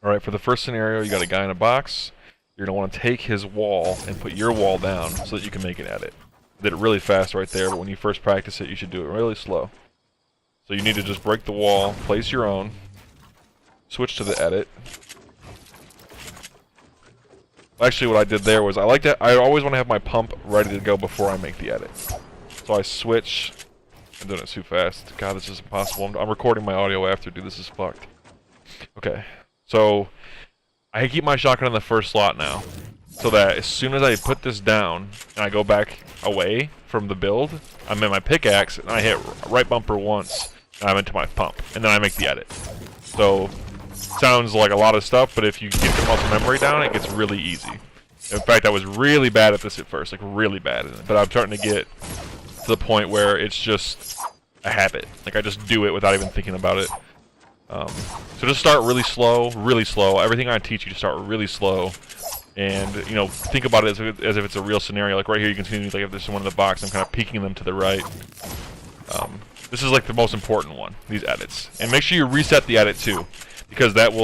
Alright, for the first scenario, you got a guy in a box. You're going to want to take his wall and put your wall down so that you can make an edit. Did it really fast right there, but when you first practice it, you should do it really slow. So you need to just break the wall, place your own, switch to the edit. Actually, what I did there was I always want to have my pump ready to go before I make the edit. So I switch. I'm doing it too fast. God, this is impossible. I'm recording my audio after, dude. This is fucked. Okay, so I keep my shotgun in the first slot now, so that as soon as I put this down and I go back away from the build, I'm in my pickaxe and I hit right bumper once and I'm into my pump, and then I make the edit. So sounds like a lot of stuff, but if you get the muscle memory down, it gets really easy. In fact, I was really bad at this at first, like really bad at it, but I'm starting to get to the point where it's just a habit. Like I just do it without even thinking about it. So just start really slow, really slow. Everything I teach you to start really slow, and you know, think about it as if it's a real scenario. Like right here, you can see like if there's someone in the box, I'm kind of peeking them to the right. This is like the most important one, these edits, and make sure you reset the edit too, because that's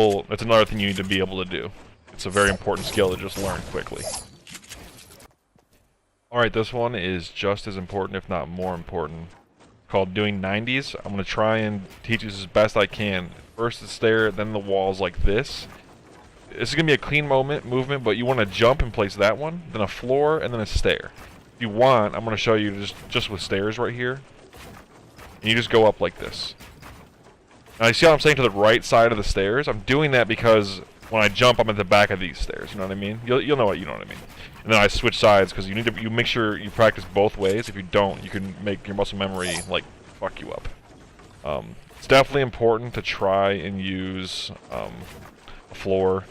another thing you need to be able to do. It's a very important skill to just learn quickly. Alright, this one is just as important, if not more important, called doing 90s. I'm going to try and teach you this as best I can. First the stair, then the walls like this. This is going to be a clean movement, but you want to jump and place that one, then a floor, and then a stair. If you want, I'm going to show you just with stairs right here. And you just go up like this. Now you see how I'm saying to the right side of the stairs? I'm doing that because when I jump, I'm at the back of these stairs. You know what I mean? You'll know what I mean. And then I switch sides because you make sure you practice both ways. If you don't, you can make your muscle memory like fuck you up. It's definitely important to try and use a floor.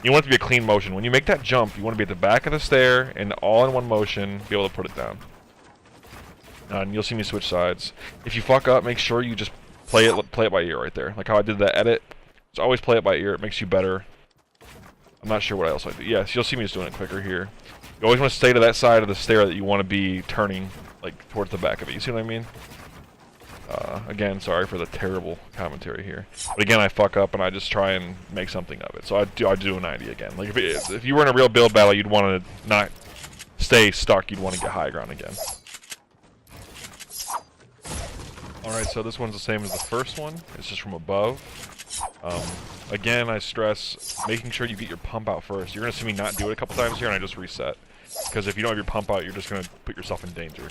You want it to be a clean motion. When you make that jump, you want to be at the back of the stair and all in one motion, be able to put it down. And you'll see me switch sides. If you fuck up, make sure you just play it by ear right there. Like how I did that edit. Just always play it by ear. It makes you better. I'm not sure what else I do. Yes, you'll see me just doing it quicker here. You always want to stay to that side of the stair that you want to be turning, like towards the back of it. You see what I mean? Again, sorry for the terrible commentary here. But again, I fuck up and I just try and make something of it. So I do a 90 again. Like if you were in a real build battle, you'd want to not stay stuck. You'd want to get high ground again. Alright, so this one's the same as the first one. It's just from above. Again, I stress making sure you get your pump out first. You're going to see me not do it a couple times here, and I just reset. Because if you don't have your pump out, you're just going to put yourself in danger.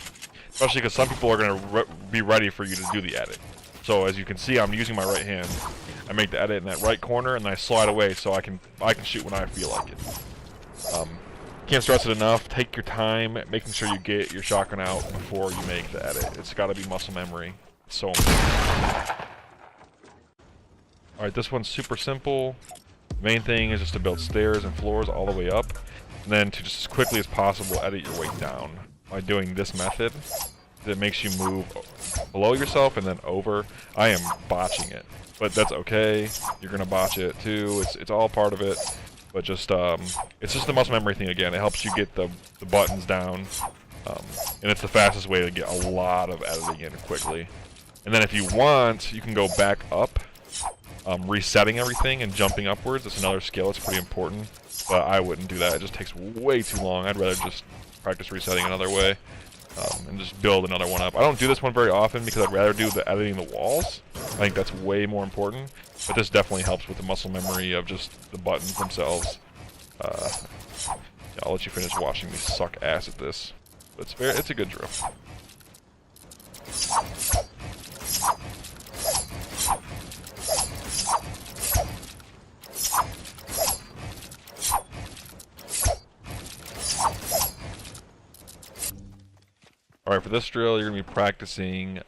Especially because some people are going to be ready for you to do the edit. So as you can see, I'm using my right hand. I make the edit in that right corner, and then I slide away so I can shoot when I feel like it. Can't stress it enough. Take your time, making sure you get your shotgun out before you make the edit. It's got to be muscle memory. It's so important. Alright, this one's super simple. The main thing is just to build stairs and floors all the way up, and then to just as quickly as possible edit your way down by doing this method. That makes you move below yourself and then over. I am botching it, but that's okay. You're gonna botch it too. It's all part of it, but just it's just the muscle memory thing again. It helps you get the buttons down, and it's the fastest way to get a lot of editing in quickly. And then if you want, you can go back up. Resetting everything and jumping upwards, that's another skill. It's pretty important, but I wouldn't do that. It just takes way too long. I'd rather just practice resetting another way, and just build another one up. I don't do this one very often because I'd rather do the editing the walls. I think that's way more important, but this definitely helps with the muscle memory of just the buttons themselves. Yeah, I'll let you finish watching me suck ass at this, but it's a good drill. Alright, for this drill, you're going to be practicing,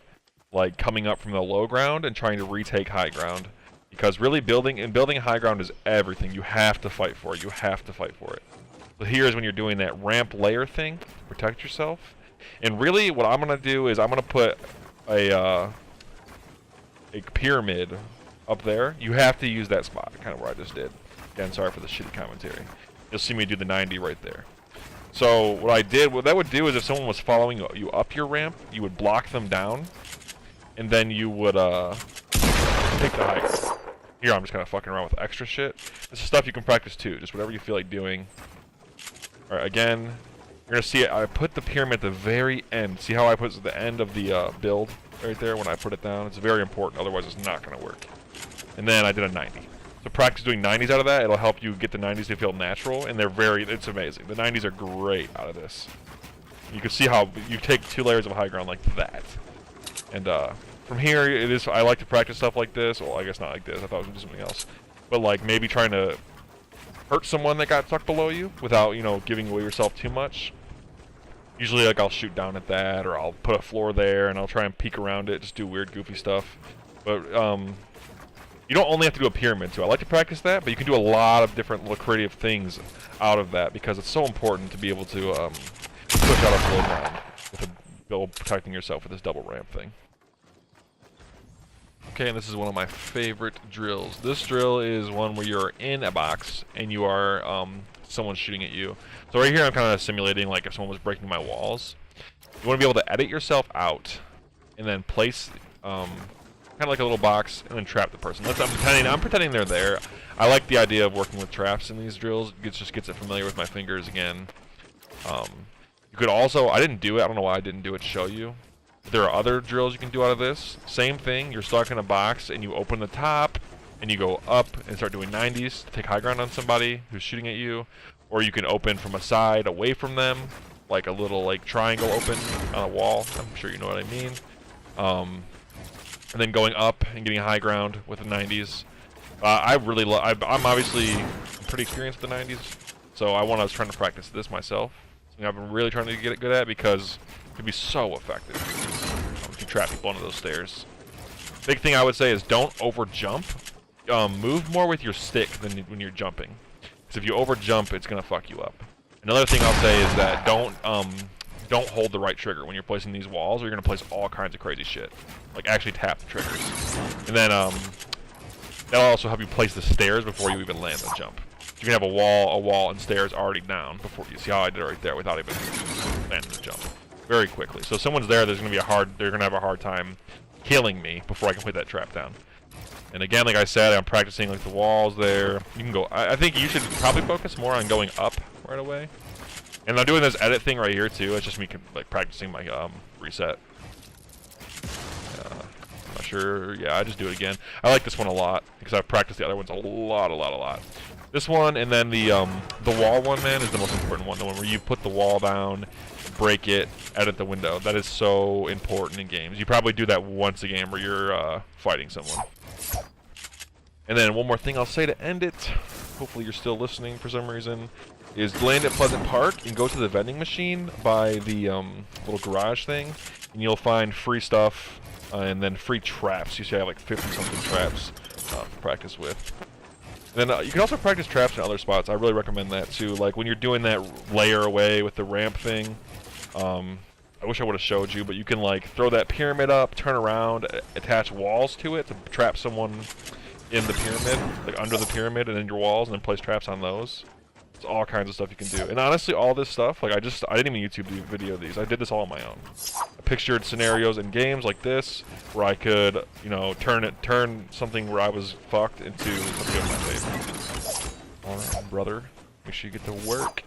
like, coming up from the low ground and trying to retake high ground. Because really, building high ground is everything. You have to fight for it. You have to fight for it. So here's when you're doing that ramp layer thing to protect yourself. And really, what I'm going to do is I'm going to put a pyramid up there. You have to use that spot, kind of where I just did. Again, sorry for the shitty commentary. You'll see me do the 90 right there. So what that would do is if someone was following you up your ramp, you would block them down, and then you would take the high ground. Here, I'm just kind of fucking around with extra shit. This is stuff you can practice too, just whatever you feel like doing. Alright, again, you're gonna see it. I put the pyramid at the very end. See how I put it at the end of the build right there when I put it down? It's very important, otherwise it's not gonna work. And then I did a 90. So practice doing 90s out of that. It'll help you get the 90s to feel natural, and it's amazing. The 90s are great out of this. You can see how you take 2 layers of high ground like that. And from here, I like to practice stuff like this. Well, I guess not like this. I thought I was going to do something else. But like maybe trying to hurt someone that got stuck below you without, you know, giving away yourself too much. Usually, like, I'll shoot down at that, or I'll put a floor there, and I'll try and peek around it, just do weird, goofy stuff. But you don't only have to do a pyramid, too. I like to practice that, but you can do a lot of different little creative things out of that, because it's so important to be able to push out a floor down with a build protecting yourself with this double ramp thing. Okay, and this is one of my favorite drills. This drill is one where you're in a box and you are someone's shooting at you. So right here I'm kind of simulating like if someone was breaking my walls. You want to be able to edit yourself out and then place kind of like a little box and then trap the person. I'm pretending they're there. I like the idea of working with traps in these drills. It just gets it familiar with my fingers again. You could also, I didn't do it. I don't know why I didn't do it to show you. There are other drills you can do out of this. Same thing, you're stuck in a box and you open the top and you go up and start doing 90s to take high ground on somebody who's shooting at you. Or you can open from a side away from them, like a little like triangle open on a wall. I'm sure you know what I mean. And then going up and getting high ground with the 90s. I'm obviously pretty experienced with the 90s, so I was trying to practice this myself. Something I've been really trying to get it good at because it can be so effective if you trap people under those stairs. Big thing I would say is don't over jump. Move more with your stick than when you're jumping. Because if you over jump, it's gonna fuck you up. Another thing I'll say is that don't hold the right trigger when you're placing these walls, or you're gonna place all kinds of crazy shit. Like actually tap the triggers. And then that'll also help you place the stairs before you even land the jump. You can have a wall, and stairs already down before you see how I did it right there without even landing the jump very quickly. So if someone's there, they're gonna have a hard time killing me before I can put that trap down. And again, like I said, I'm practicing like the walls there. You can go. I think you should probably focus more on going up right away. And I'm doing this edit thing right here too. It's just me like practicing my reset. I'm not sure. Yeah, I just do it again. I like this one a lot because I've practiced the other ones a lot. This one and then the wall one, man, is the most important one. The one where you put the wall down, break it, edit the window. That is so important in games. You probably do that once a game where you're fighting someone. And then one more thing I'll say to end it, hopefully you're still listening for some reason, is land at Pleasant Park and go to the vending machine by the little garage thing, and you'll find free stuff and then free traps. You should have like 50-something traps to practice with. And then you can also practice traps in other spots. I really recommend that too. Like when you're doing that layer away with the ramp thing, I wish I would have showed you, but you can like throw that pyramid up, turn around, attach walls to it to trap someone in the pyramid, like under the pyramid and in your walls, and then place traps on those. It's all kinds of stuff you can do. And honestly, all this stuff, like I didn't even YouTube video these. I did this all on my own. I pictured scenarios in games like this where I could, you know, turn something where I was fucked into something of my favor. All right, brother, make sure you get to work.